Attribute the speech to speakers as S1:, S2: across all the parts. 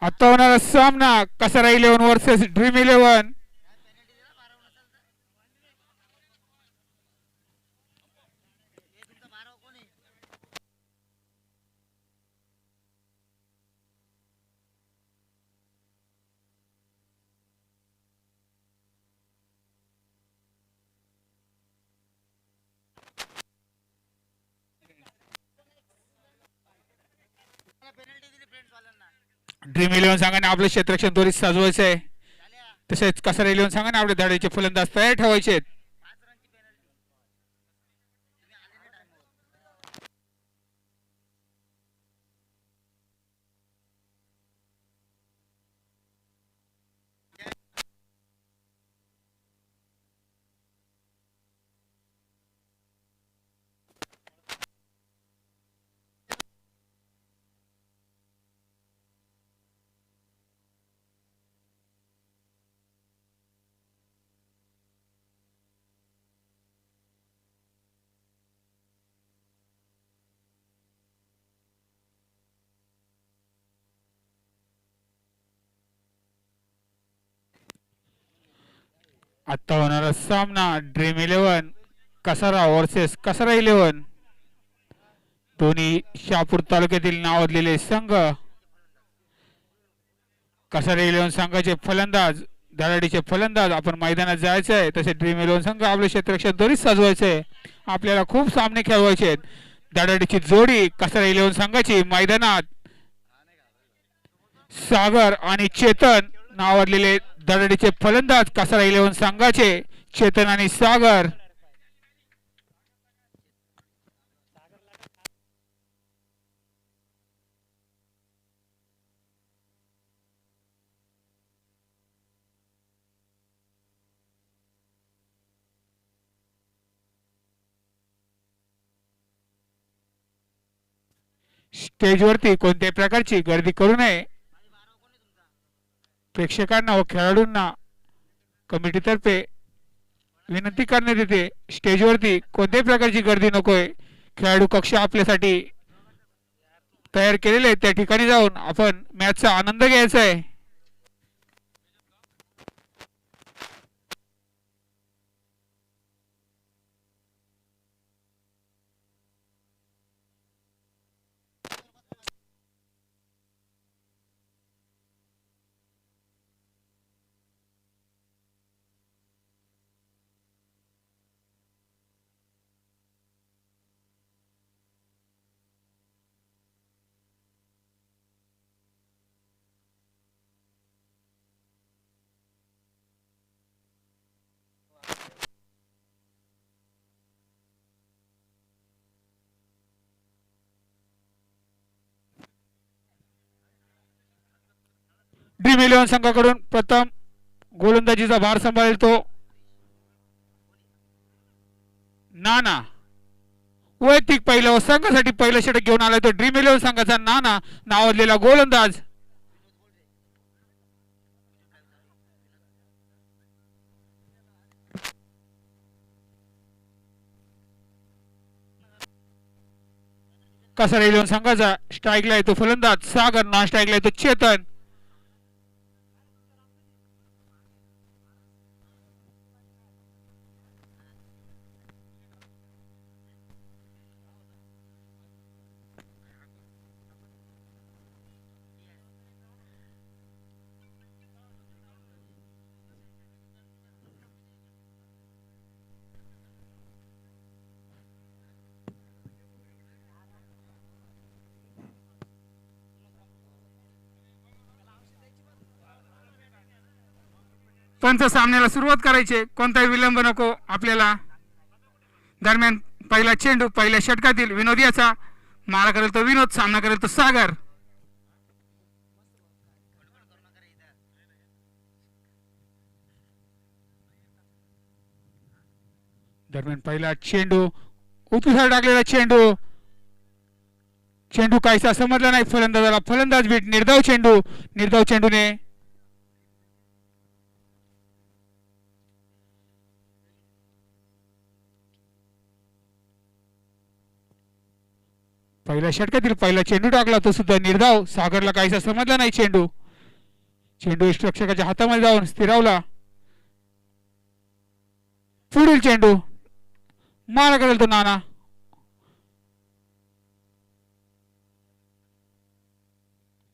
S1: आता होणारा सामना कसारा 11 वर्सेस ड्रीम 11. ड्रीम 11 संघाने आपलं क्षेत्ररक्षण त्वरित साजवायचं आहे. तसेच कसारा 11 संघाने आपले धाडीचे फलंदाज तयार ठेवायचे आहेत. आता होणारा सामना ड्रीम 11 कसारा वर्सेस कसारा 11. दोन्ही शहापूर तालुक्यातील नावाजलेले संघ. कसारा 11 संघाचे फलंदाज धडाडीचे फलंदाज आपण मैदानात जायचं आहे. तसे ड्रीम 11 संघ आपले क्षेत्ररक्षण त्वरित साजवायचे आहे. आपल्याला खूप सामने खेळवायचे आहेत. धडाडीची जोडी कसारा 11 संघाची मैदानात सागर आणि चेतन नावाजलेले धडाडीचे फलंदाज कसारा 11 संघाचे चेतन आणि सागर. स्टेजवरती कोणत्याही प्रकारची गर्दी करू नये. प्रेक्षकांना व खेळाडूंना कमिटीतर्फे विनंती करण्यात येते. स्टेजवरती कोणत्याही प्रकारची गर्दी नकोय. खेळाडू कक्ष आपल्यासाठी तयार केलेले आहेत. त्या ठिकाणी जाऊन आपण मॅचचा आनंद घ्यायचा आहे. ड्रीम 11 संघाकडून प्रथम गोलंदाजीचा भार सांभाळेल तो नाना. वैयक्तिक पहिलं व संघासाठी पहिलं षटक घेऊन आलाय तो ड्रीम 11 संघाचा नाना नावाजलेला गोलंदाज. कसारा 11 संघाचा स्ट्राईकला येतो फलंदाज सागर. नॉन स्ट्राईकला येतो चेतन. पंच सामन्याला सुरुवात करायची. कोणताही विलंब नको आपल्याला. दरम्यान पहिला चेंडू पहिल्या षटकातील विनोद याचा. मारा करेल तो विनोद. सामना करेल तो सागर. दरम्यान पहिला चेंडू उतुसा टाकलेला चेंडू. चेंडू काहीसा समजला नाही फलंदाजाला. फलंदाज बीट. निर्धाव चेंडू. निर्धाव चेंडूने पहिल्या षटकातील पहिला चेंडू टाकला तो सुद्धा निर्धाव. सागरला काहीसा समजला नाही चेंडू. चेंडू रक्षकाच्या हातामध्ये जाऊन स्थिरावला. पुढील चेंडू मारा करेल तो नाना.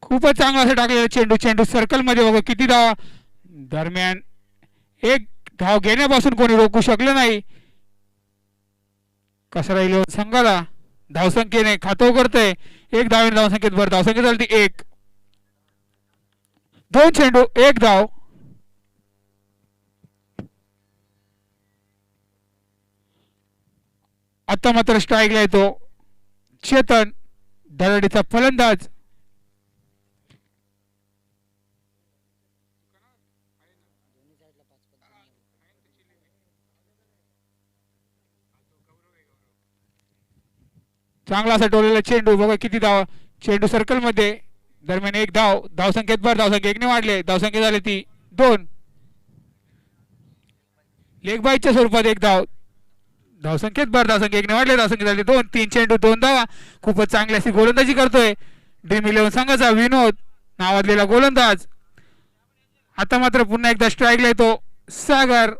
S1: खूपच चांगला असं टाकलेला चेंडू. चेंडू सर्कल मध्ये बघा किती धावा. दरम्यान एक धाव घेण्यापासून कोणी रोखू शकलं नाही. कसा राहील संघाला धावसंख्येने खातो करतोय. एक धावेने धावसंख्येत भर. धावसंख्या झाली एक. दोन चेंडू एक धाव. आता मात्र स्ट्राईकला येतो चेतन, दराडीचा फलंदाज. चांगला असा टोलेला चेंडू बघा किती धाव. चेंडू सर्कल मध्ये. दरम्यान एक धाव. धावसंख्येत भर. धावसंख्या एकने वाढले. धावसंख्या झाली ती दोन. लेग बाईच्या स्वरूपात एक धाव. धावसंख्येत भर. धावसंख्या एकने वाढले. धावसंख्या झाली दोन. तीन चेंडू दोन धावा. खूपच चांगली अशी गोलंदाजी करतोय ड्रीम11 संघाचा विनोद नावाजलेला गोलंदाज. आता मात्र पुन्हा एकदा स्ट्राईकला येतो सागर.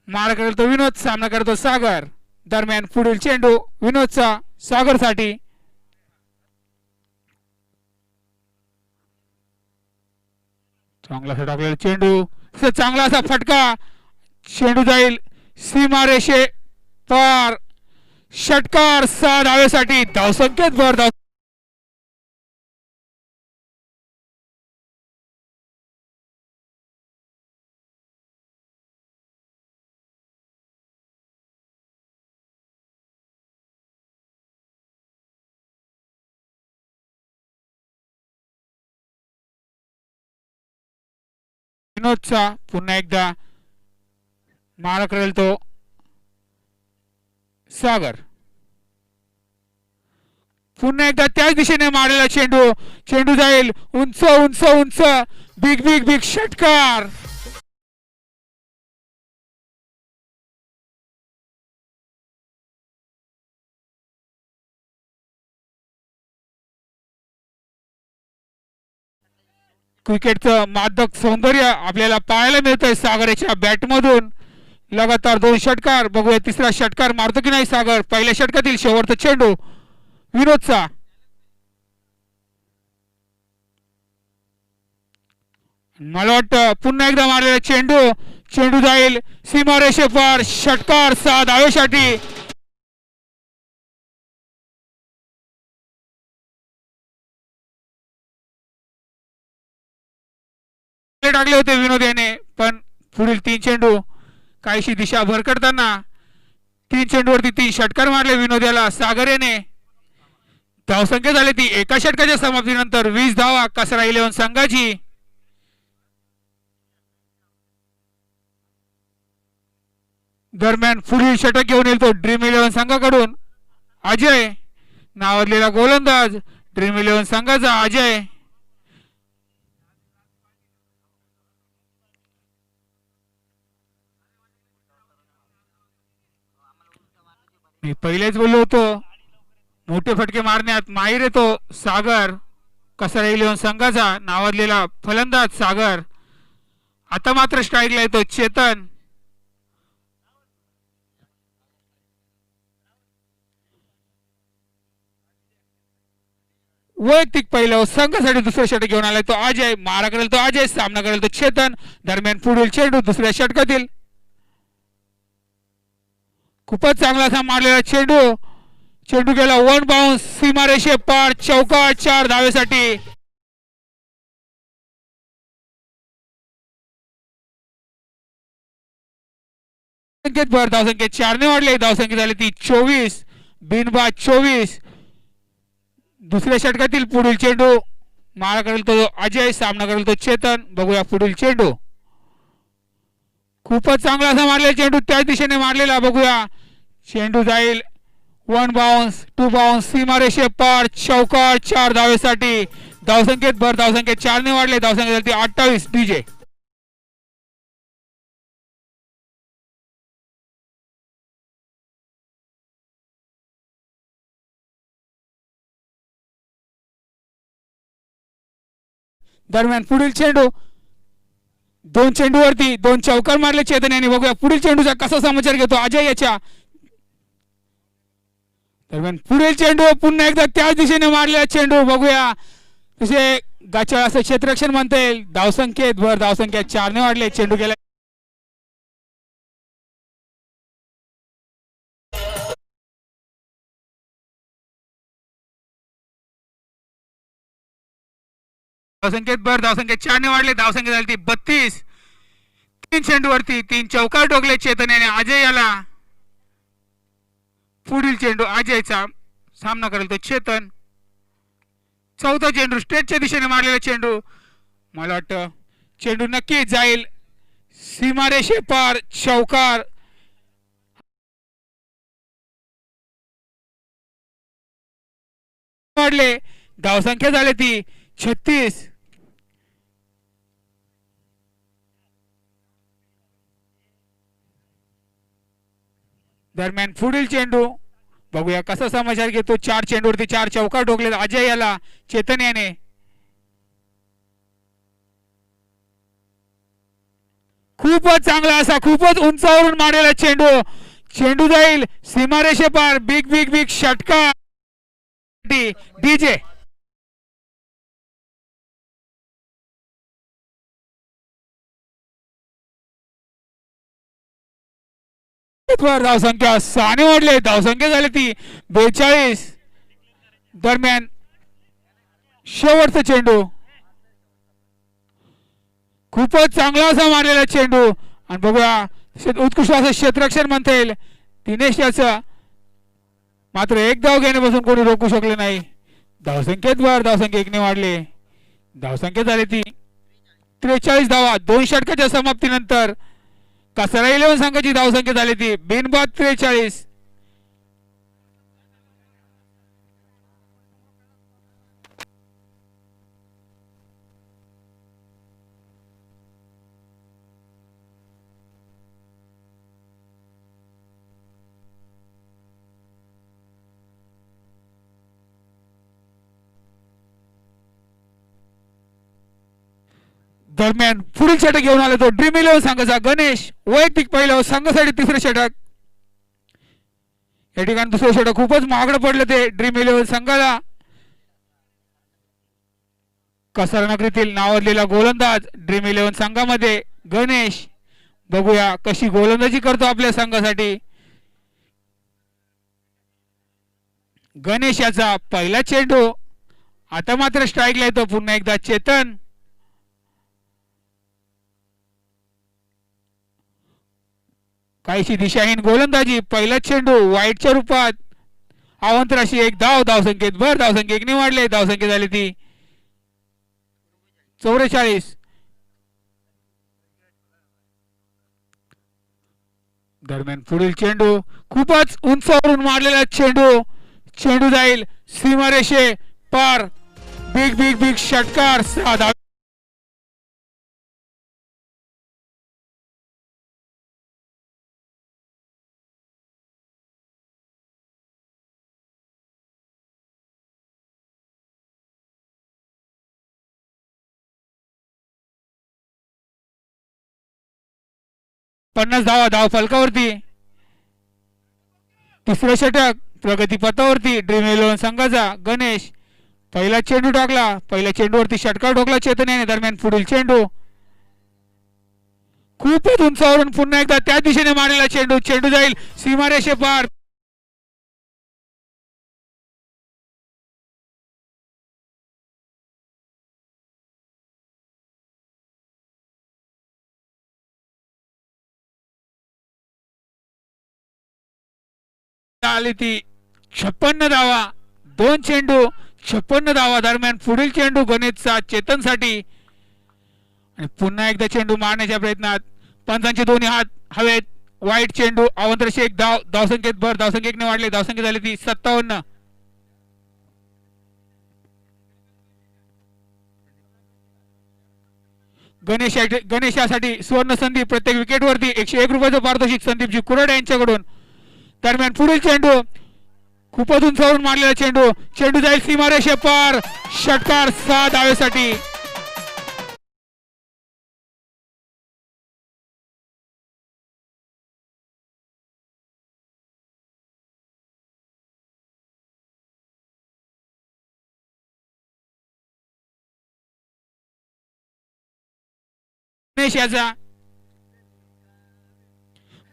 S1: मार करेल तो विनोद. सामना करतो सागर. दरम्यान पुढील चेंडू विनोदचा सागरसाठी. चांगला असा टाकलेला चेंडू. चांगला असा फटका. चेंडू जाईल सीमारेषे पार. षटकार 6 धावेसाठी. धावसंख्येत भर. विनोदचा पुन्हा एकदा मारा करेल तो सागर. पुन्हा एकदा त्याच दिशेने मारलेला चेंडू. चेंडू जाईल उंच उंच उंच. बिग बिग बिग षटकार. क्रिकेटचं मादक सौंदर्य आपल्याला पाहायला मिळतंय सागरच्या बॅटमधून. लगातार 2 षटकार. बघूया तिसरा षटकार मारतो की नाही सागर. पहिल्या षटकातील शेवटचा चेंडू विनोदचा. मला वाटतं पुन्हा एकदा मारलेला चेंडू. चेंडू जाईल सीमारेषे पार. षटकार 6 धावेसाठी. टाकले होते विनोद याने, पण पुढील 3 चेंडू काहीशी दिशा भरकटताना 3 चेंडूवरती 3 षटकार मारले विनोद याला सागर याने. धावसंख्या झाली ती एका षटकाच्या समाप्तीनंतर 20 धावा कसरा 11 संघाची. दरम्यान पुढील षटक घेऊन येतो ड्रीम11 संघाकडून अजय नावाजलेला गोलंदाज. ड्रीम11 संघाचा अजय. मी पहिलेच बोललो होतो मोठे फटके मारण्यात माहीर येतो सागर. कसरा 11 संघाचा नावाजलेला फलंदाज सागर. आता मात्र स्ट्राईकला येतो चेतन. वैयक्तिक पहिलं संघासाठी दुसरं षटक घेऊन आलाय तो अजय. मारा करेल तो अजय. सामना करेल तो चेतन. दरम्यान पुढील चेंडू दुसऱ्या षटकातील. खूपच चांगला असा मारलेला चेंडू. चेंडू गेला वन बाउन्स सीमारेषे पार. चौकार 4 धावेसाठी. संख्येत भर. धावसंख्येत 4 ने वाढले. धावसंख्या झाली ती 24. बिनबाद 24. दुसऱ्या षटकातील पुढील चेंडू मारा करेल तो अजय. सामना करेल तो चेतन. बघूया पुढील चेंडू. खूपच चांगला असा मारलेला चेंडू त्याच दिशेने मारलेला. बघूया चेंडू जाईल 1 बाउन्स 2 बाउन्स सीमारेषे पार. चौकार 4 धावेसाठी. धावसंख्येत भर. धावसंख्येत 4 ने वाढले. धावसंख्या झाली 28. डीजे दरम्यान पुढील चेंडू, दोन चेंडूवरती दोन चौकार मारले चेतन यांनी. बघूया पुढील चेंडूचा कसा समाचार घेतो अजय याच्या. दरम्यान पुढील चेंडू पुन्हा एकदा त्याच दिशेने मारलेला चेंडू. बघूया तसे गाचा असं क्षेत्ररक्षण म्हणता येईल. धावसंख्येत भर, धावसंख्येत 4 ने वाढले. चेंडू गेला धावसंख्येत भर, धावसंख्येत 4 ने वाढले. धावसंख्या झाली ती 32. 3 चेंडूवरती 3 चौकार ठोकले चेतन याने अजय याला. पुढील चेंडू अजयचा, सामना करेल तो चेतन. चौथा चेंडू स्ट्रेटच्या दिशेने मारलेला चेंडू. मला वाटतं चेंडू नक्कीच जाईल सीमारेषे पार. चौकार वाढले. धावसंख्या झाली ती 36. दरम्यान पुढील चेंडू बघूया कसा समाचार घेतो. 4 चेंडूवरती 4 चौकार ठोकले अजय याला चेतन याने. खूपच चांगला असा, खूपच उंचावरून मारलेला चेंडू. चेंडू जाईल सीमारेषे पार. बिग बिग बिग षटकार डीजे. धावसंख्या 6 ने वाढले. धावसंख्या झाली ती 42. दरम्यान शेवटचा चेंडू, खूपच चांगला असा मारलेला चेंडू. आणि बघूया उत्कृष्ट असं क्षेत्ररक्षण म्हणता येईल दिनेश याचं. मात्र एक धाव घेण्यापासून कोणी रोखू शकले नाही. धावसंख्येत भर, धावसंख्या 1 ने वाढले. धावसंख्या झाली ती 43 धावा. 2 षटकाच्या समाप्तीनंतर कसरा 11 संघाची धावसंख्या झाली ती बिनबाद 43. दरम्यान पुढील षटक घेऊन आला तो ड्रीम 11 संघाचा गणेश. वैयक्तिक पहिलं, संघासाठी तिसरं षटक. या ठिकाणी दुसरं षटक खूपच महागडं पडलं ते ड्रीम 11 संघाला. कसारा नगरीतील नावाजलेला गोलंदाज ड्रीम 11 संघामध्ये गणेश. बघूया कशी गोलंदाजी करतो आपल्या संघासाठी गणेश. याचा पहिला चेंडू. आता मात्र स्ट्राईकला येतो पुन्हा एकदा चेतन. काहीशी दिशाहीन गोलंदाजी. पहिला चेंडू वाईटच्या रूपात. अवंतराशी 1 धाव. धावसंख्येत भर, धावसंख्या 1 ने वाढले. धावसंख्या झाली ती 44. दरम्यान पुढील चेंडू खूपच उंचावरून मारलेला चेंडू. चेंडू जाईल सीमारेषे पार. बिग बिग बिग षटकार. 6 धाव. पन्नास धावा धाव फलकावरती. तिसरं षटक प्रगतीपथावरती ड्रीम 11 संघाचा गणेश. पहिला चेंडू टाकला. पहिल्या चेंडूवरती षटकार ठोकला चेतन याने. दरम्यान पुढील चेंडू खूपच उंचावरून पुन्हा एकदा त्या दिशेने मारलेला चेंडू. चेंडू जाईल सीमारेषे पार. आली ती 56 धावा. 2 चेंडू 56 धावा. दरम्यान पुढील चेंडू गणेशचा चेतनसाठी. आणि पुन्हा एकदा चेंडू मारण्याच्या प्रयत्नात पंचांचे दोन्ही हात हवेत. वाईट चेंडू. अवंतराशी 1 धाव. धावसंख्येत भर, धावसंख्या 1 ने वाढले. धावसंख्या झाली ती 57. गणेशासाठी सुवर्ण संधी. प्रत्येक विकेटवरती 101 रुपयाचं पारितोषिक संदीपजी कुराड यांच्याकडून. दरम्यान पुढील चेंडू खूपच उंचावरून मारलेला चेंडू. चेंडू जाईल सीमारेषे पार. षटकार 6 धावेसाठी. गणेश याचा.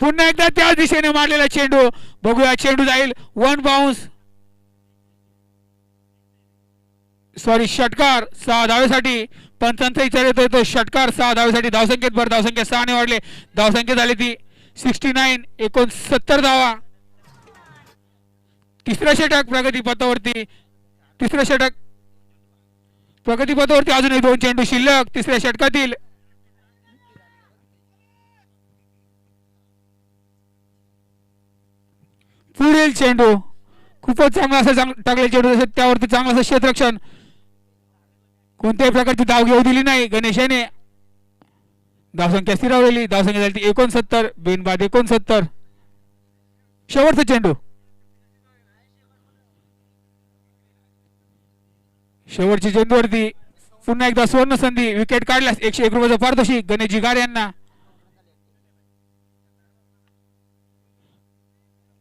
S1: पुन्हा एकदा त्याच दिशेने मारलेला चेंडू. बघूया चेंडू जाईल वन बाउन्स, सॉरी षटकार 6 धावेसाठी. पंचांचा विचार येतोय तो षटकार 6 धावेसाठी. धावसंख्येत भर, धावसंख्या 6 ने वाढले. धावसंख्या झाली ती 69, 69 धावा. तिसरा षटक प्रगतीपथावरती. तिसरा षटक प्रगतीपथावरती. अजूनही 2 चेंडू शिल्लक तिसऱ्या षटकातील. पुढील चेंडू खूपच चांगला असं टाकले चेंडू, त्यावरती चांगलं असं क्षेत्ररक्षण. कोणत्याही प्रकारची धाव घेऊ दिली नाही गणेशाने. धावसंख्या स्थिरावलेली. धावसंख्या झाली 69, बिनबाद 69. शेवटचा चेंडू. शेवटच्या चेंडूवरती पुन्हा एकदा सुवर्ण संधी. विकेट काढल्यास 101 रुपयाचं पारितोषिक गणेश जिगार यांना.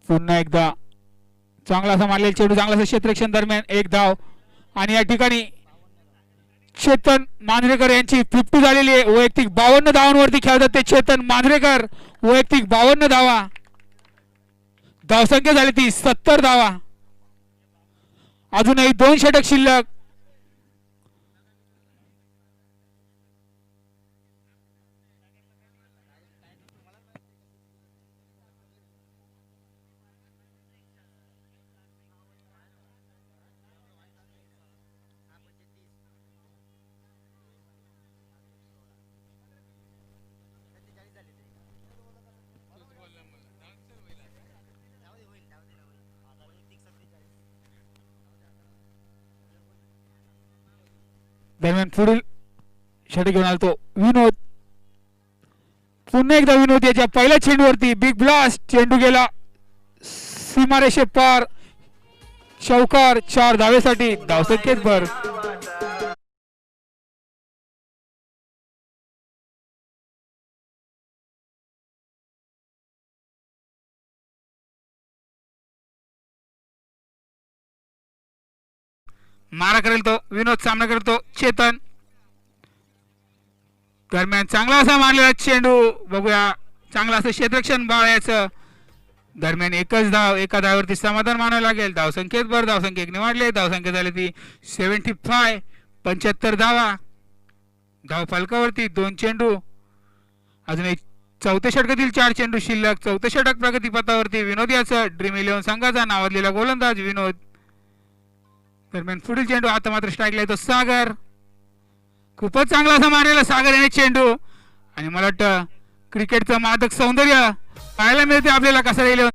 S1: पुन्हा एकदा चांगला असा मारलेला चेंडू, चांगला असं क्षेत्ररक्षण दरम्यान 1 धाव. आणि या ठिकाणी चेतन मांजरेकर यांची 50 झालेली आहे. वैयक्तिक 52 धावांवरती खेळतात ते चेतन मांजरेकर. वैयक्तिक 52 धावा. धावसंख्या झाली ती 70 धावा. अजूनही 2 षटक शिल्लक. दरम्यान पुढील षटक घेऊन आलतो विनोद. पुन्हा एकदा विनोद याच्या पहिल्या चेंडूवरती बिग ब्लास्ट. चेंडू गेला सीमारेषे पार. चौकार 4 धावेसाठी. धावसंख्येत भर. मारा करेल तो विनोद. सामना करतो चेतन. दरम्यान चांगला असा मारलेला चेंडू. बघूया चांगला असं क्षेत्ररक्षण बाळायचं. दरम्यान एकच धाव. एका धावावरती समाधान मानावं लागेल. धावसंख्येत भर. धावसंख्या 1 ने वाढले. धावसंख्या झाली ती 75, 75 धावा. धाव फलकावरती 2 चेंडू. अजून एक चौथ्या षटकातील 4 चेंडू शिल्लक. चौथे षटक प्रगतीपथावरती. विनोद याचं ड्रीम 11 संघाचा नावाजलेला गोलंदाज विनोद. दरम्यान पुढील चेंडू. आता मात्र स्ट्राईकला येतो सागर. खूपच चांगला असा मारलेला सागर याने चेंडू. आणि मला वाटतं क्रिकेटचं मादक सौंदर्य पाहायला मिळते आपल्याला कसं राहिलं.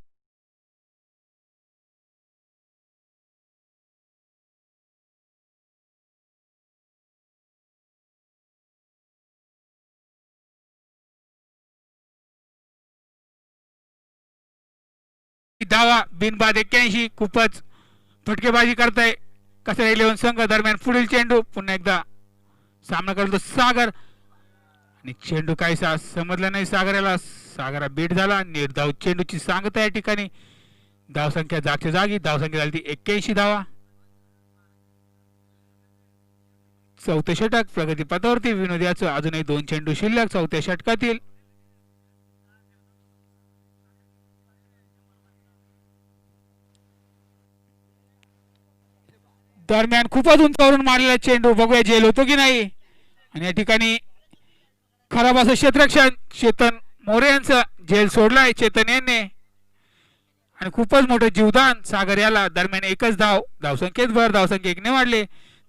S1: धावा बिनबाद 81. खूपच फटकेबाजी करताय कसं राहिले संघ. दरम्यान पुढील चेंडू. पुन्हा एकदा सामना करतो सागर. आणि चेंडू काही समजला नाही सागराला. सागरा बीट झाला. निर्धाव चेंडूची सांगता या ठिकाणी. धावसंख्या जागच्या जागी. धावसंख्या झाली ती 81 धावा. चौथे षटक प्रगतीपथावरती. विनोद याचं अजूनही 2 चेंडू शिल्लक चौथ्या षटकातील. दरम्यान खूपच उंचावरून मारलेला चेंडू. बघूया झेल होतो की नाही. आणि या ठिकाणी खराब असं क्षेत्ररक्षण चेतन मोरे यांचं. झेल सोडलाय चेतन यांनी. आणि खूपच मोठं जीवदान सागर याला. दरम्यान एकच धाव. धावसंख्येत भर. धावसंख्या 1 ने वाढले.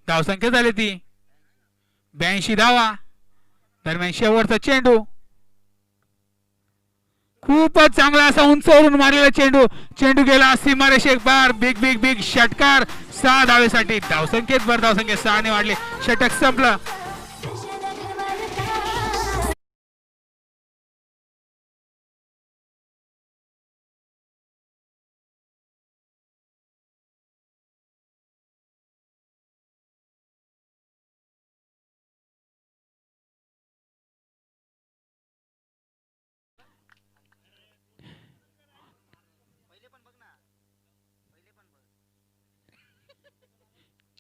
S1: धावसंख्या झाली ती 82 धावा. दरम्यान शेवटचा चेंडू. खूपच चांगला असा उंचावरून मारलेला चेंडू. चेंडू गेला सीमारेषेक बार. बिग बिग बिग षटकार 6 धावेसाठी. धावसंख्येत भर. धावसंख्या 6 ने वाढले. षटक संपलं.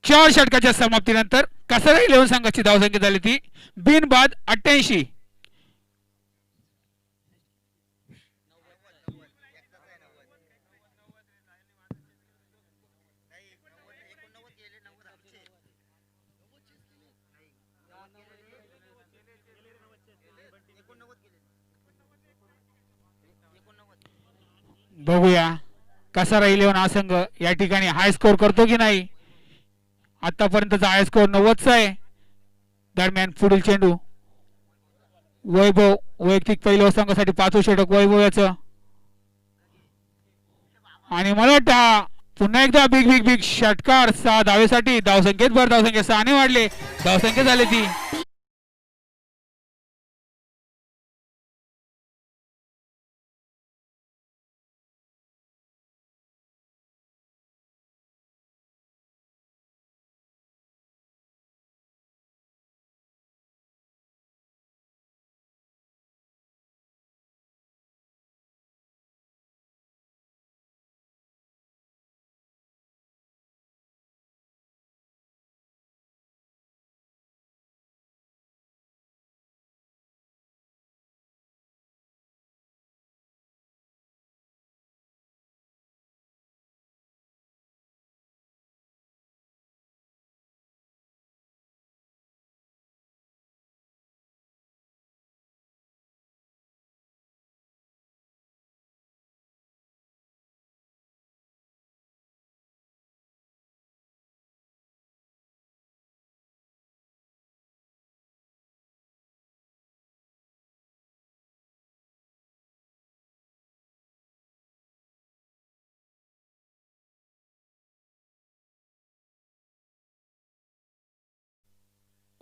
S1: चार षटकाच्या समाप्तीनंतर कसरा 11 संघाची धावसंख्या झाली ती बिनबाद 88. बघूया कसा राहील हा संघ या ठिकाणी हाय स्कोर करतो की नाही. आतापर्यंतचा हाय स्कोर 90चा आहे. दरम्यान पुढील चेंडू वैभव वैयक्तिक पहिल्या संघासाठी 5 षटक वैभव याचं. आणि मला वाटतं पुन्हा एकदा बिग बिग बिग षटकार 6 धावेसाठी. धावसंख्येत भर धावसंख्या 6 वाढले. धावसंख्या झाली ती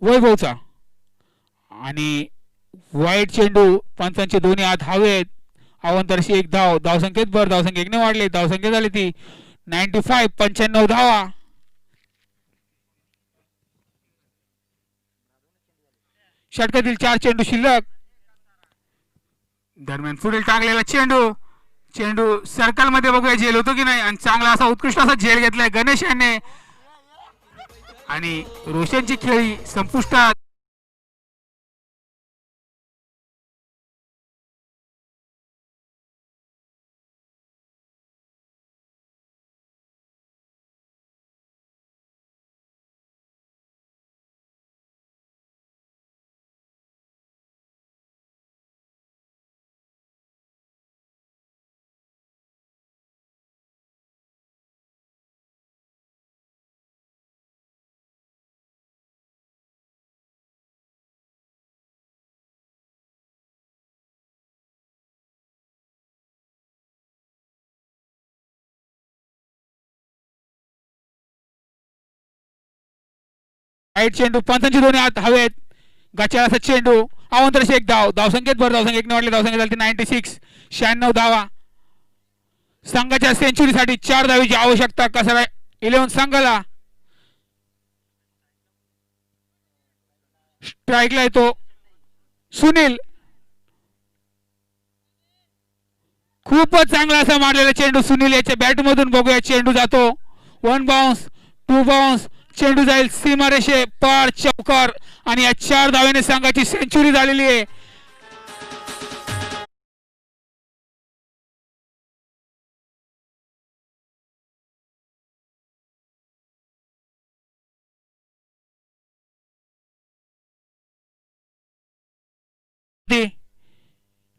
S1: वैभवचा. आणि वाईट चेंडू पंचांचे दोन्ही हात हवेत. अवंतरशी एक धाव. धावसंख्येत भर धावसंख्या 1 वाढले. धावसंख्या झाली ती 95 95 धावा. षटकातील 4 चेंडू शिल्लक. दरम्यान पुढील टाकलेला चेंडू चेंडू सर्कल मध्ये बघूया झेल होतो की नाही. आणि चांगला असा उत्कृष्ट असा झेल घेतलाय गणेश याने. आणि रोशनची खेळी संपुष्टात. वाईट चेंडू पंचांचे दोन्ही हात हवेत. गचाळ असा चेंडू. अवंतरशी एक धाव. धावसंख्येत भर धावसंख्या 1 वाढली. धावसंख्या झाली 96 96 धावा. संघाच्या सेंचुरीसाठी 4 धावीची आवश्यकता. कसा 11 संघाला. स्ट्राईकला येतो सुनील. खूपच चांगला असा मारलेला चेंडू सुनील याच्या बॅटमधून. बघूया चेंडू जातो 1 बाउन्स 2 बाउन्स. चेंडू जाईल सीमारेषे पार चौकार. आणि या 4 धावेने संघाची सेंचुरी झालेली आहे.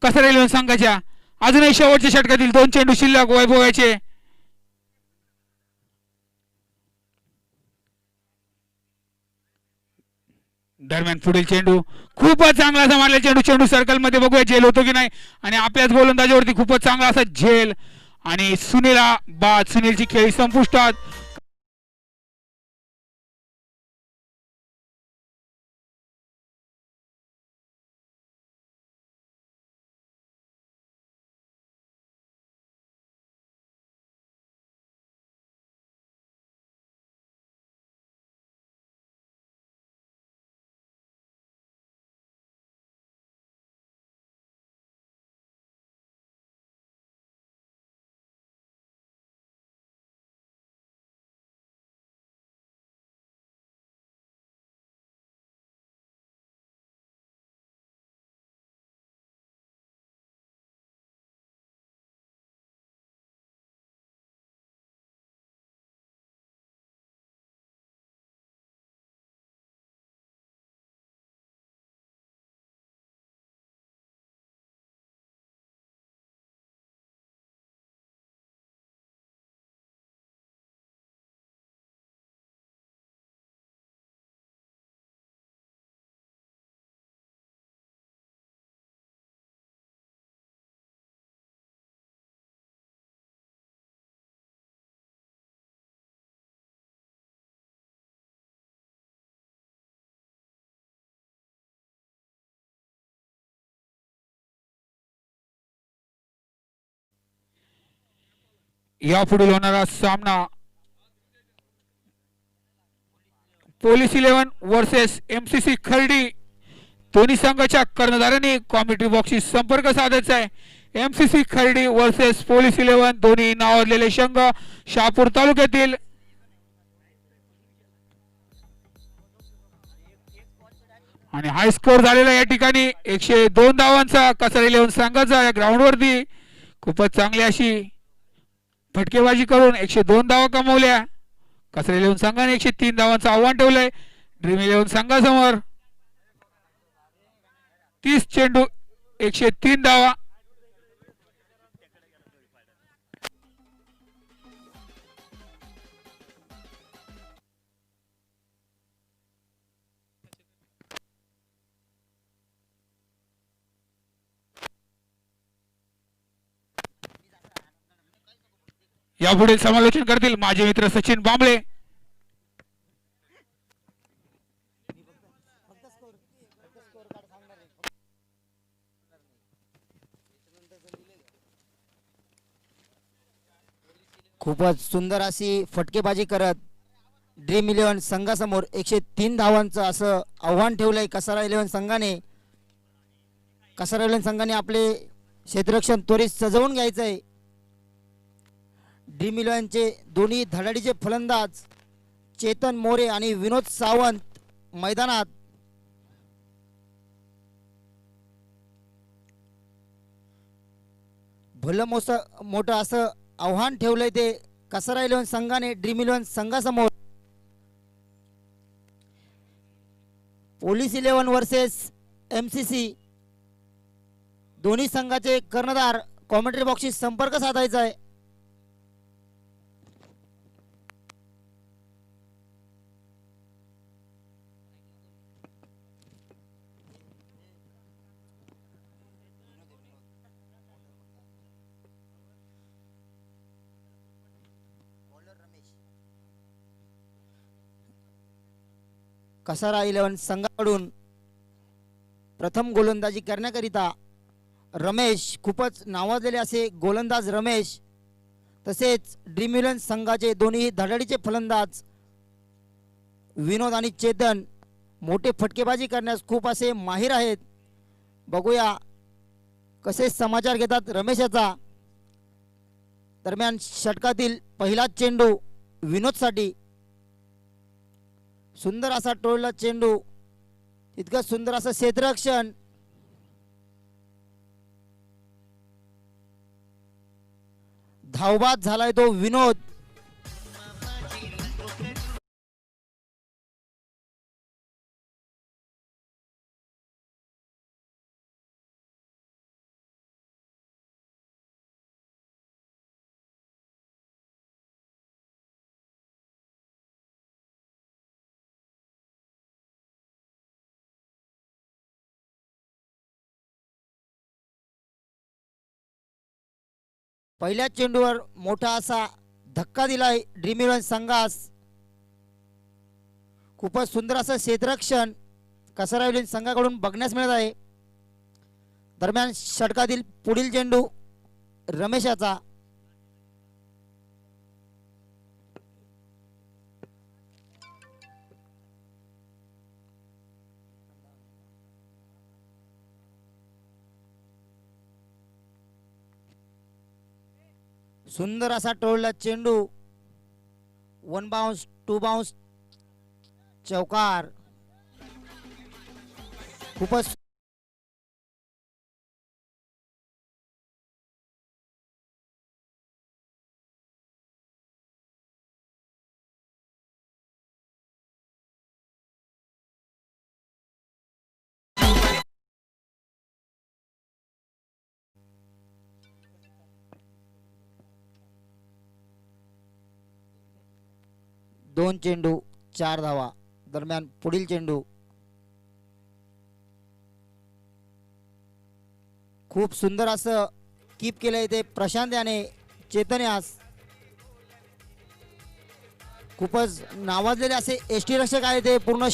S1: कसं रेल्वे संघाच्या अजूनही शेवटच्या षटकातील 2 चेंडू शिल्लक वैभवाचे. दरम्यान पुढील चेंडू खूपच चांगला असा मारलेला चेंडू. चेंडू सर्कल मध्ये बघूया झेल होतो की नाही. आणि आपल्याच गोलंदाजावरती खूपच चांगला असा झेल. आणि सुनीला बाद. सुनीलची खेळी संपुष्टात. यापुढील होणारा सामना पोलीस 11 वर्सेस MCC खर्डी. दोन्ही संघाच्या कर्णधारांनी कॉमेंट्री बॉक्सशी संपर्क साधायचा आहे. MCC खर्डी वर्सेस पोलीस 11 दोन्ही नावाजलेले संघ शहापूर तालुक्यातील. आणि हाय स्कोर झालेला या ठिकाणी 102 धावांचा कसारा 11 संघाचा या ग्राउंडवरती. खूपच चांगली अशी फटकेबाजी करून 102 धावा कमवल्या. कसारा 11 संघाने 103 धावांचं आव्हान ठेवलंय ड्रीम 11 संघासमोर. 30 चेंडू 103 धावा. यापुढे समालोचन करतील माझे मित्र सचिन बांबळे.
S2: खूपच सुंदर अशी फटकेबाजी करत ड्रीम 11 संघासमोर 103 धावांचं असं आव्हान ठेवलंय कसारा 11 संघाने. कसारा 11 संघाने आपले क्षेत्ररक्षण त्वरित सजवून घ्यायचं आहे. ड्रीम 11चे दोन्ही धडाडीचे फलंदाज चेतन मोरे आणि विनोद सावंत मैदानात. भलं मोठं असं आव्हान ठेवलंय ते कसारा 11 संघाने ड्रीम 11 संघासमोर. पोलीस 11 वर्सेस MCC दोन्ही संघाचे कर्णधार कॉमेंट्री बॉक्सशी संपर्क साधायचा आहे. कसारा 11 संघाकडून प्रथम गोलंदाजी करण्याकरिता रमेश, खूपच नावाजलेले असे गोलंदाज रमेश, तसेच ड्रीम 11 संघाचे दोन्ही धडाडीचे फलंदाज विनोद आणि चेतन मोठे फटकेबाजी करण्यास खूप असे माहीर आहेत. बघूया कसे समाचार घेतात रमेशाचा. दरम्यान षटकातील पहिला चेंडू विनोदसाठी. सुंदर असा टोळला चेंडू, इतकं सुंदर असं क्षेत्ररक्षण. धावबाद झालाय तो विनोद. पहिल्या चेंडूवर मोठा असा धक्का दिलाय ड्रीम 11 संघास. खूपच सुंदर असं क्षेत्ररक्षण कसारा 11 संघाकडून बघण्यास मिळत आहे. दरम्यान षटकातील पुढील चेंडू रमेशाचा. सुंदर असा टोळला चेंडू, 1 बाउंस 2 बाउंस चौकार. खूपच दोन चेंडू 4 धावा. दरम्यान पुढील चेंडू खूप सुंदर असं कीप केलंय ते प्रशांत याने चेतन यास. खूपच नावाजलेले असे एसटी रक्षक आहे ते पूर्ण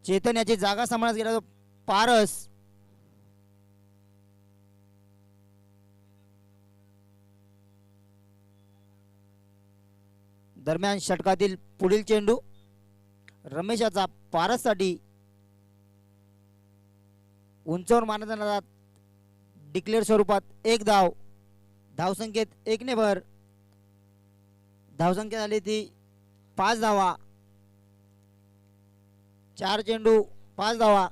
S2: चेतन याची जागा सांभाळत गेला तो पारस. दरम्यान षटकातील पुढील चेंडू रमेशाचा पारससाठी उंचावर मारण्यात जाणारा डिक्लेअर स्वरूपात एक धाव. धावसंख्येत 1 ने भर. धावसंख्या झाली ती 5 धावा. 4 चेंडू 5 धावा.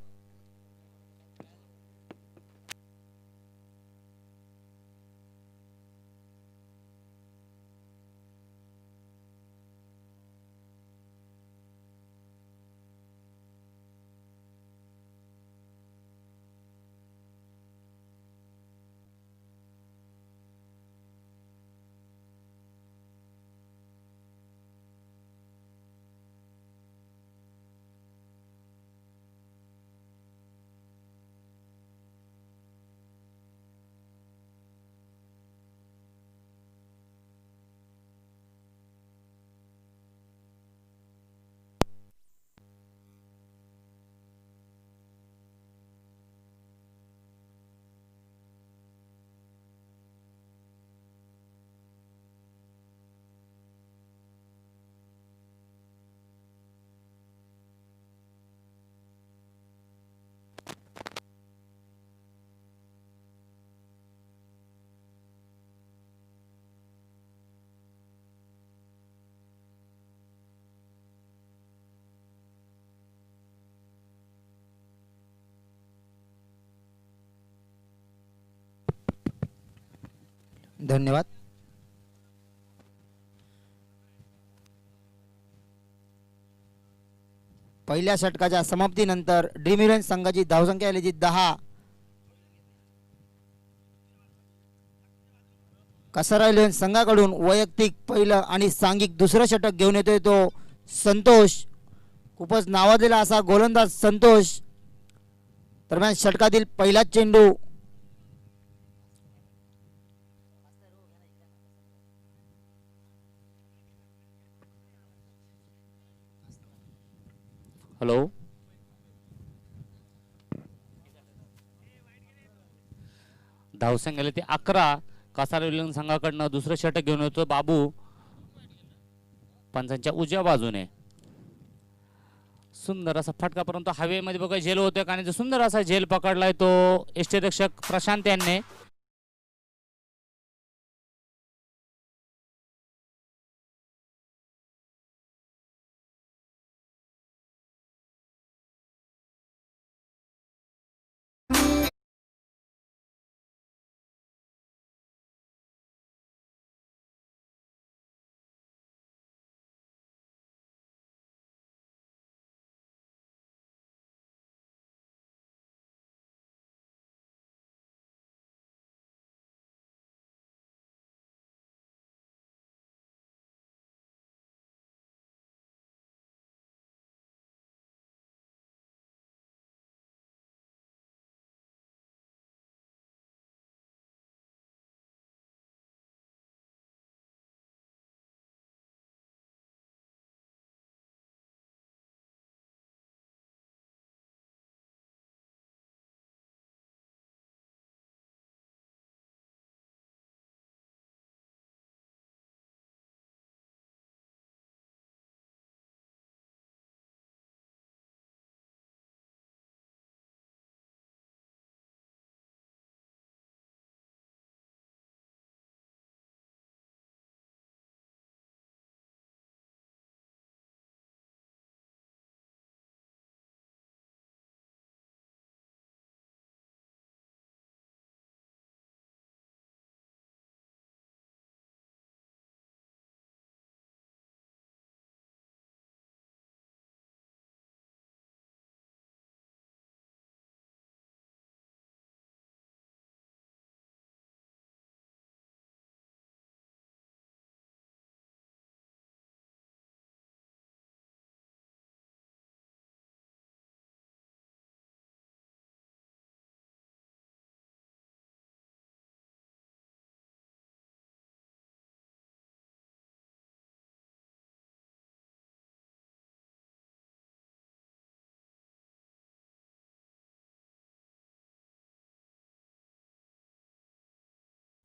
S2: धन्यवाद. पहिल्या षटकाच्या समाप्तीनंतर ड्रीम इलेव्हन संघाची धावसंख्या आली 10. कसारा इलेव्हन संघाकडून वैयक्तिक पहिलं आणि सांघिक दुसरं षटक घेऊन येतोय तो संतोष. खूपच नावाजलेला असा गोलंदाज संतोष. दरम्यान षटकातील पहिलाच चेंडू
S3: हॅलो, धावसंख्या आली ती 11. कसारा विलन संघाकडनं दुसरं षटक घेऊन येतो बाबू पंचांच्या उजव्या बाजूने. सुंदर असा फटका, परंतु हवेमध्ये बघा झेल होते आणि जो सुंदर असा झेल पकडलाय तो यष्टीरक्षक प्रशांत यांनी.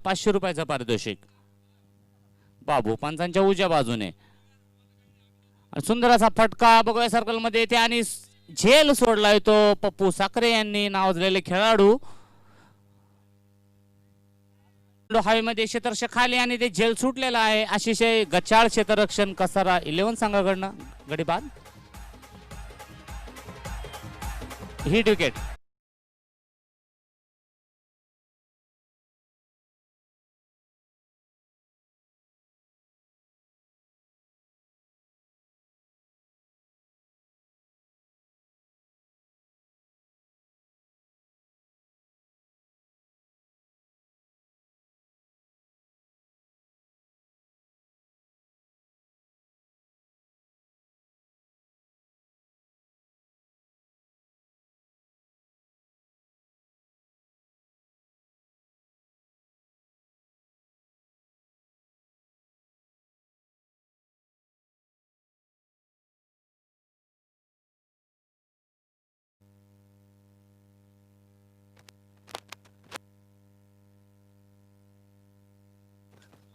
S3: 500 रुपयाचं पारितोषिक. बाबू पंचांच्या उजव्या बाजूने आणि सुंदर असा फटका बघूया सर्कल मध्ये येते आणि झेल सोडलाय तो पप्पू साखरे यांनी नावाजलेले खेळाडू. हवेमध्ये क्षेत्ररक्षक खाली आणि ते झेल सुटलेलं आहे. अतिशय गचाळ क्षेत्ररक्षण कसारा 11 संघाकडनं. गडी बाद, हिट विकेट.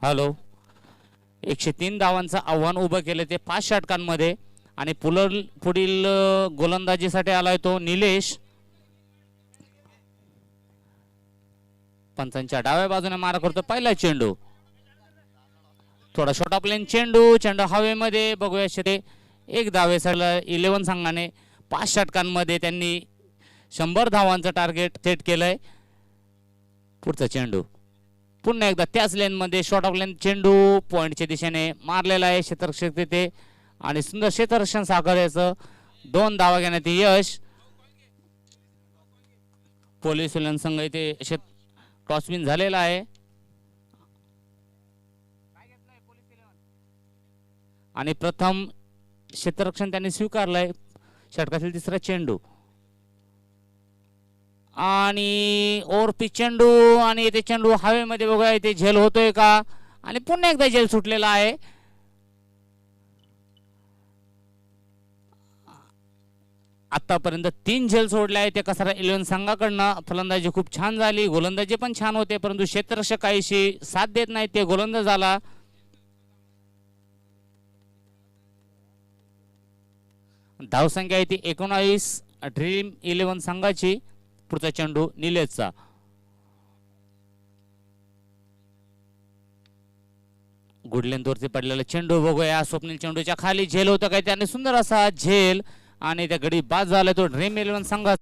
S3: हॅलो, 103 धावांचं आव्हान उभं केलं ते 5 षटकांमध्ये आणि पुढील गोलंदाजीसाठी आलाय तो निलेश. पंचांच्या डाव्या बाजूने मारा करतो पहिला चेंडू. थोडा शॉर्ट ऑफ लेन चेंडू हवेमध्ये बघूया. ते एक धावेसाठी 11 संघाने 5 षटकांमध्ये त्यांनी 100 धावांचं टार्गेट सेट केलंय. पुढचा चेंडू पुन्हा एकदा त्याच लेन मध्ये शॉर्ट ऑफ लेन चेंडू पॉइंटच्या दिशेने मारलेला आहे क्षेत्ररक्षक तिथे आणि सुंदर क्षेत्ररक्षण साखरेचं 2 धावा घेण्यात यश. पोलीस संघ इथे टॉसविन झालेला आहे आणि प्रथम क्षेत्ररक्षण त्यांनी स्वीकारलंय. षटकातील तिसरा चेंडू आणि ओरपी चेंडू आणि इथे चेंडू हवेमध्ये बघूया इथे झेल होतोय का आणि पुन्हा एकदा झेल सुटलेला आहे. आतापर्यंत 3 झेल सोडले आहे ते कसारा 11 संघाकडनं. फलंदाजी खूप छान झाली, गोलंदाजी पण छान होते, परंतु क्षेत्ररक्षक काहीशी साथ देत नाही. ते गोलंदाज झाला. धावसंख्या आहे ती 19 ड्रीम 11 संघाची. पुढचा चेंडू निलेशचा. गुडलेंदवरती पडलेला चेंडू बघूया. स्वप्नील चेंडूच्या खाली झेल होतं काय त्याने सुंदर असा झेल आणि त्या गडी बाद झाला तो ड्रीम 11 संघात.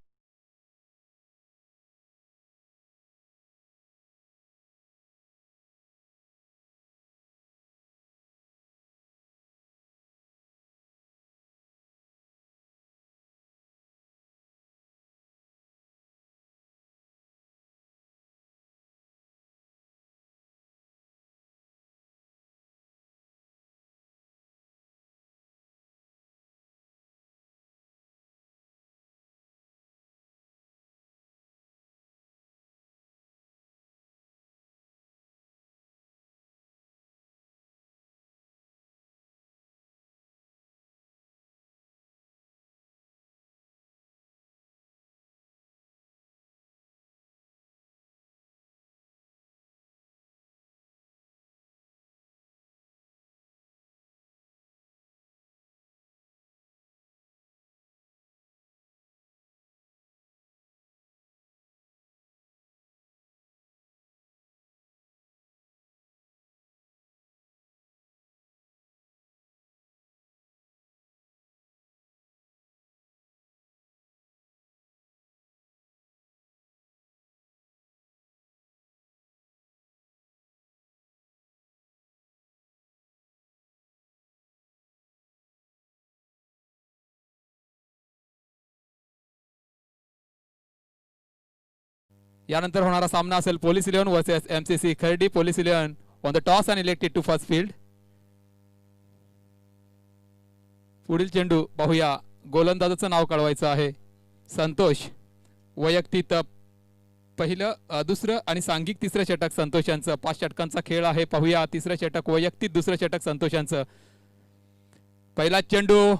S4: यानंतर होणारा सामना असेल police 11 versus MCC Khardi. Police 11 on the toss and elected to first field. पुढील चेंडू पाहूया. गोलंदाजाचं नाव कळवायचं आहे. संतोष. वैयक्तिक पहिलं दुसरं आणि सांघिक तिसरं षटक संतोष यांचं. 5 षटकांचा खेळ आहे. पाहूया तिसरं षटक वैयक्तिक, दुसरं षटक संतोष यांचं. पहिला चेंडू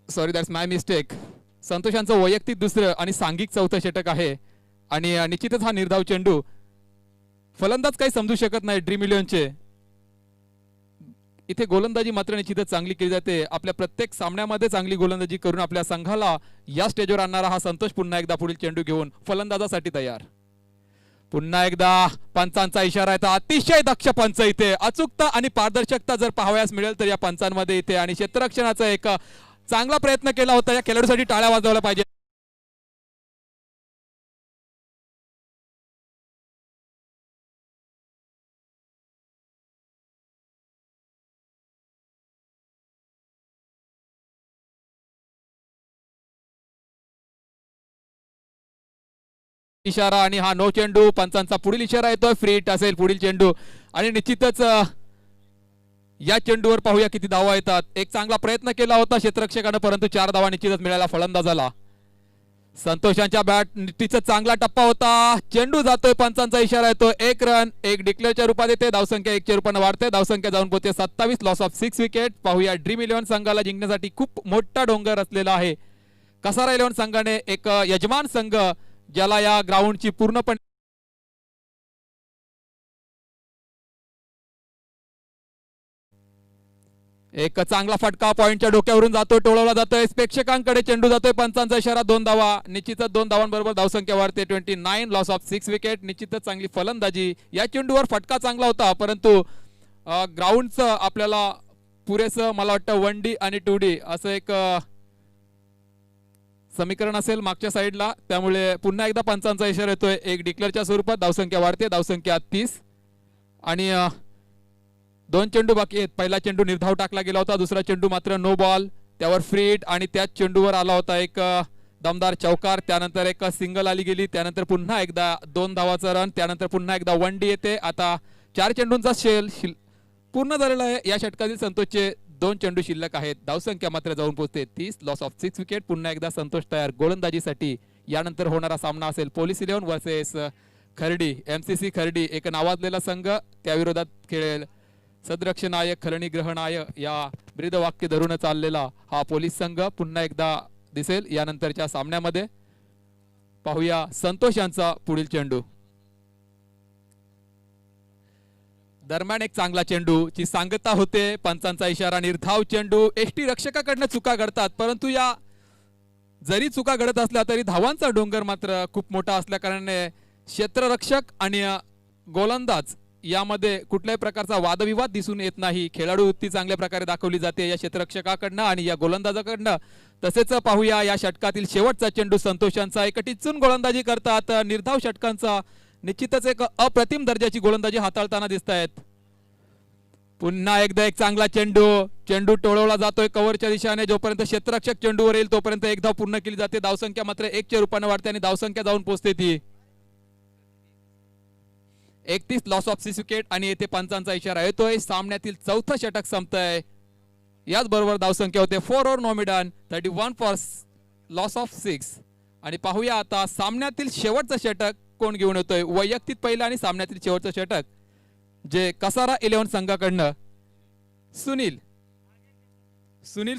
S4: sorry that's my mistake. Santosh यांचं वैयक्तिक दुसरं आणि सांघिक चौथं षटक आहे. आणि निश्चितच हा निर्धाव चेंडू फलंदाज काही समजू शकत नाही ड्रीम इलेव्हनचे. इथे गोलंदाजी मात्र निश्चितच चांगली केली जाते. आपल्या प्रत्येक सामन्यामध्ये चांगली गोलंदाजी करून आपल्या संघाला या स्टेजवर आणणारा हा संतोष पुन्हा एकदा पुढील चेंडू घेऊन फलंदाजासाठी तयार. पुन्हा एकदा पंचांचा इशारा आहे. अतिशय दक्ष पंच इथे. अचूकता आणि पारदर्शकता जर पाहावयास मिळेल तर या पंचांमध्ये इथे, आणि क्षेत्ररक्षणाचा एक चांगला प्रयत्न केला होता. या खेळाडूसाठी टाळ्या वाजवल्या पाहिजे. इशारा आणि हा नो चेंडू. पंचांचा पुढील इशारा येतोय, फ्री हिट असेल पुढील चेंडू. आणि निश्चितच या चेंडूवर पाहूया किती धावा येतात. एक चांगला प्रयत्न केला होता क्षेत्ररक्षकाने, परंतु 4 धावा निश्चितच मिळाला फलंदाजाला. संतोषांच्या बॅट निश्चितच चांगला टप्पा होता. चेंडू जातोय, पंचांचा इशारा येतोय. 1 रन 1 डिक्लेअरच्या रूपात येते. धावसंख्या 1 च्या रूपाने वाढते. धावसंख्या जाऊन पोहोचते 27. Loss of 6 wicket. पाहूया ड्रीम इलेव्हन संघाला जिंकण्यासाठी खूप मोठा डोंगर असलेला आहे. कसारा इलेव्हन संघाने एक यजमान संघ ज्याला या ग्राउंडची पूर्णपणे एक चांगला फटका पॉइंटच्या डोक्यावरून जातोय, टोळवला जातोय. प्रेक्षकांकडे चेंडू जातोय. पंचांचा इशारा 2 धावा. निश्चितच 2 धावांबरोबर धावसंख्या वाढते 29. Loss of 6 wicket. निश्चितच चांगली फलंदाजी. या चेंडूवर फटका चांगला होता, परंतु ग्राउंडचं आपल्याला पुरेसं मला वाटतं 1D आणि 2D असं एक समीकरण असेल मागच्या साईडला. त्यामुळे पुन्हा एकदा पंचांचा इशारा येतोय. 1 डिक्लेअरच्या स्वरूपात. धावसंख्या वाढते. धावसंख्या 30 आणि 2 चेंडू बाकी आहेत. पहिला चेंडू निर्धाव टाकला गेला होता. दुसरा चेंडू मात्र नो बॉल. त्यावर फ्री हिट आणि त्याच चेंडूवर आला होता एक दमदार चौकार. त्यानंतर एक सिंगल आली गेली. त्यानंतर पुन्हा एकदा 2 धावाचा रन. त्यानंतर पुन्हा एकदा 1D येते. आता 4 चेंडूंचा शेल पूर्ण झालेला आहे. या षटकातील संतोषचे 2 चेंडू शिल्लक आहेत. धावसंख्या मात्र जाऊन पोहोचते 30. Loss of 6 wicket. पुन्हा एकदा संतोष तयार गोलंदाजीसाठी. यानंतर होणारा सामना असेल police eleven versus Khardi. MCC Khardi एक नावाजलेला संघ, त्याविरोधात खेळेल सदरक्षणाय खलनिग्रहणाय या ब्रीदवाक्य धरून चाललेला हा पोलीस संघ पुन्हा एकदा दिसेल यानंतरच्या सामन्यामध्ये. पाहूया संतोष यांचा पुढील चेंडू. दरम्यान एक चांगला चेंडू ची सांगता होते. पंचांचा इशारा. निर्धाव चेंडू. एसटी रक्षकाकडनं चुका घडतात, परंतु या जरी चुका घडत असल्या तरी धावांचा डोंगर मात्र खूप मोठा असल्या कारणाने क्षेत्ररक्षक आणि गोलंदाज यामध्ये कुठल्याही प्रकारचा वादविवाद दिसून येत नाही. खेळाडू वृत्ती चांगल्या प्रकारे दाखवली जाते या क्षेत्ररक्षकाकडनं आणि या गोलंदाजाकडनं. तसेच पाहूया या षटकातील शेवटचा चेंडू संतोषांचा. एक टिचून गोलंदाजी करतात. निर्धाव षटकांचा निश्चितच एक अप्रतिम दर्जाची गोलंदाजी हाताळताना दिसत आहेत. पुन्हा एकदा एक चांगला चेंडू. चेंडू टोळवला जातोय कव्हरच्या दिशेने. जोपर्यंत क्षेत्ररक्षक चेंडूवर येईल तोपर्यंत एक धाव पूर्ण केली जाते. धावसंख्या मात्र 1 च्या रूपाने वाढते आणि धावसंख्या जाऊन पोहोचते ती 31. Loss of 6 wicket. आणि येथे पंचांचा इशारा येतोय. सामन्यातील 4थं षटक संपतंय. याच बरोबर धावसंख्या होते 4 over no maiden 31 for loss of 6. आणि पाहूया आता सामन्यातील शेवटचं षटक कोण घेऊन येतोय. वैयक्तिक पहिलं आणि सामन्यातील शेवटचं षटक जे कसारा इलेव्हन संघाकडनं सुनील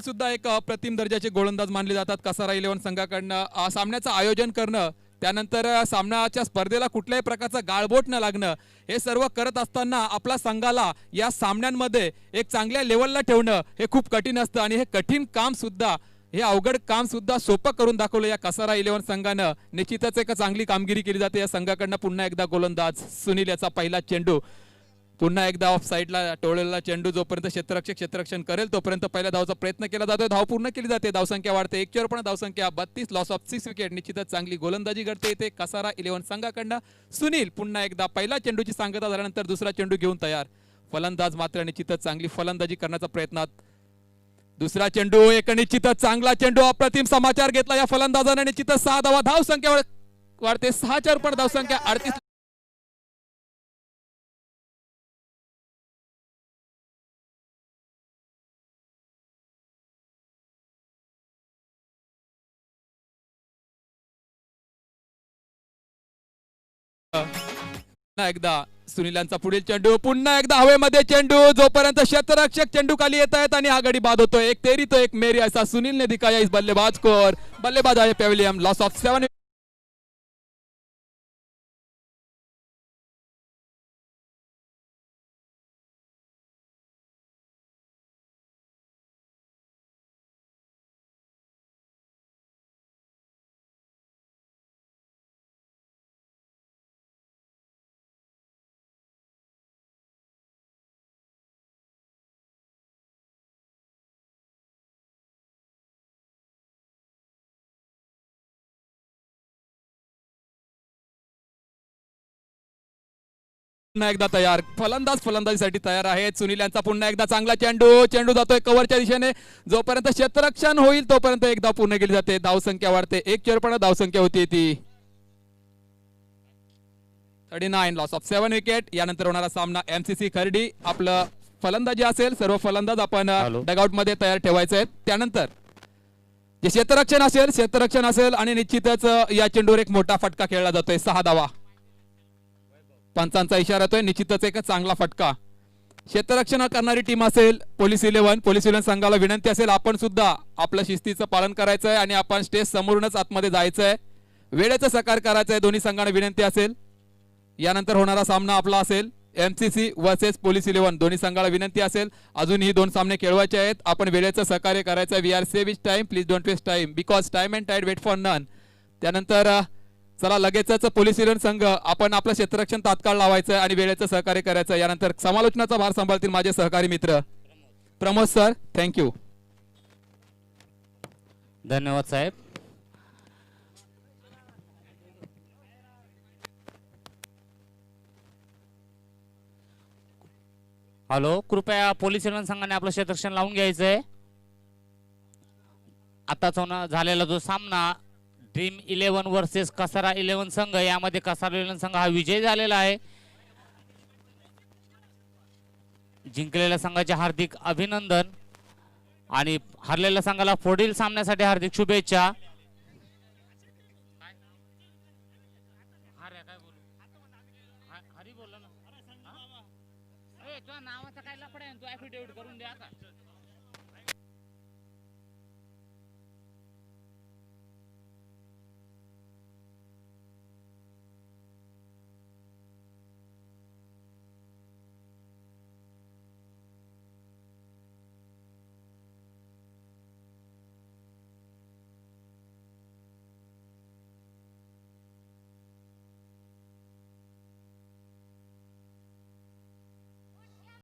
S4: सुद्धा एक अप्रतिम दर्जाचे गोलंदाज मानले जातात कसारा इलेव्हन संघाकडनं. सामन्याचं आयोजन करणं, त्यानंतर सामन्याच्या स्पर्धेला कुठल्याही प्रकारचं गाळबोट न लागणं, हे सर्व करत असताना आपल्या संघाला या सामन्यांमध्ये एक चांगल्या लेवलला ठेवणं हे खूप कठीण असतं. आणि हे कठीण काम सुद्धा, हे अवघड काम सुद्धा सोपं करून दाखवलं या कसारा इलेव्हन संघानं. निश्चितच एक चांगली कामगिरी केली जाते या संघाकडनं. पुन्हा एकदा गोलंदाज सुनील याचा पहिला चेंडू. पुन्हा एकदा ऑफ साईडला टोळलेला चेंडू. जोपर्यंत क्षेत्ररक्षण करेल तोपर्यंत पहिल्या धावचा प्रयत्न केला जातोय. धाव पूर्ण केली जाते. धावसंख्या वाढते. 1 च्या रूपाने धावसंख्या 32. Loss of 6 wicket. निश्चितच चांगली गोलंदाजी घडते इथे कसारा इलेव्हन संघाकडनं. सुनील पुन्हा एकदा पहिला चेंडूची सांगता झाल्यानंतर दुसरा चेंडू घेऊन तयार. फलंदाज मात्र निश्चितच चांगली फलंदाजी करण्याचा प्रयत्नात. दुसरा चेंडू. एक निश्चितच चांगला चेंडू. अप्रतिम समाचार घेतला या फलंदाजाने. निश्चितच 6 धावा. धावसंख्या वाढते. 6 च्या रूपाने धावसंख्या 38. पुन्हा एकदा सुनीलांचा पुढील चेंडू. पुन्हा एकदा हवेमध्ये चेंडू. जोपर्यंत क्षेत्ररक्षक चेंडू खाली येत आहेत आणि हा गडी बाद होतोय. एक तेरी तो एक मेरी ऐसा सुनील ने दिखाया इस बल्लेबाज को. बल्लेबाज आहे पेविलियन. Loss of 7. पुन्हा एकदा तयार, फलंदाज फलंदाजीसाठी तयार आहेत. सुनील यांचा पुन्हा एकदा चांगला चेंडू, चेंडू जातोय कव्हरच्या दिशेने. जोपर्यंत क्षेत्ररक्षण होईल तोपर्यंत एक धाव पूर्ण केली जाते. धावसंख्या वाढते, एक चेरपणा धावसंख्या होती ती 39, लॉस ऑफ 7 विकेट. यानंतर होणारा सामना MCC खर्डी. आपलं फलंदाजी असेल, सर्व फलंदाज आपण डगआउट मध्ये तयार ठेवायचे आहेत. त्यानंतर जे क्षेत्ररक्षण असेल आणि निश्चितच या चेंडूवर एक मोठा फटका खेळला जातोय. 6 धावा, पंचांचा इशारा येतोय. निश्चितच एक चांगला फटका. क्षेत्ररक्षण करणारी टीम असेल पोलीस 11 संघाला विनंती असेल, आपण सुद्धा आपल्या शिस्तीचं पालन करायचं आहे आणि आपण स्टेज समोरूनच आतमध्ये जायचं आहे. वेळेचं सहकार्य करायचं आहे, दोन्ही संघांना विनंती असेल. यानंतर होणारा सामना आपला असेल MCC वर्सेस पोलीस 11. दोन्ही संघाला विनंती असेल, अजूनही 2 सामने खेळवायचे आहेत. आपण वेळेचं सहकार्य करायचं आहे. We are save is time, please don't waste time because time and tide wait for none. त्यानंतर चला लगेचच पोलीस 11 संघ आपण आपलं क्षेत्ररक्षण तात्काळ लावायचं आणि वेळेचं सहकार्य करायचं. यानंतर समालोचनाचा भार सांभाळतील माझे सहकारी मित्र प्रमोद सर. थँक्यू.
S3: धन्यवाद साहेब. हॅलो, कृपया पोलीस 11 संघाने आपलं क्षेत्ररक्षण लावून घ्यायचंय. आताच झालेला जो सामना ड्रीम 11 वर्सेस कसारा 11 संघ, यामध्ये कसारा 11 संघ हा विजय झालेला आहे. जिंकलेल्या संघाचे हार्दिक अभिनंदन आणि हरलेल्या संघाला पुढील सामन्यासाठी हार्दिक शुभेच्छा. नावाचा काय लफडा आहे, तू ऍफिडेव्हिट करून द्या.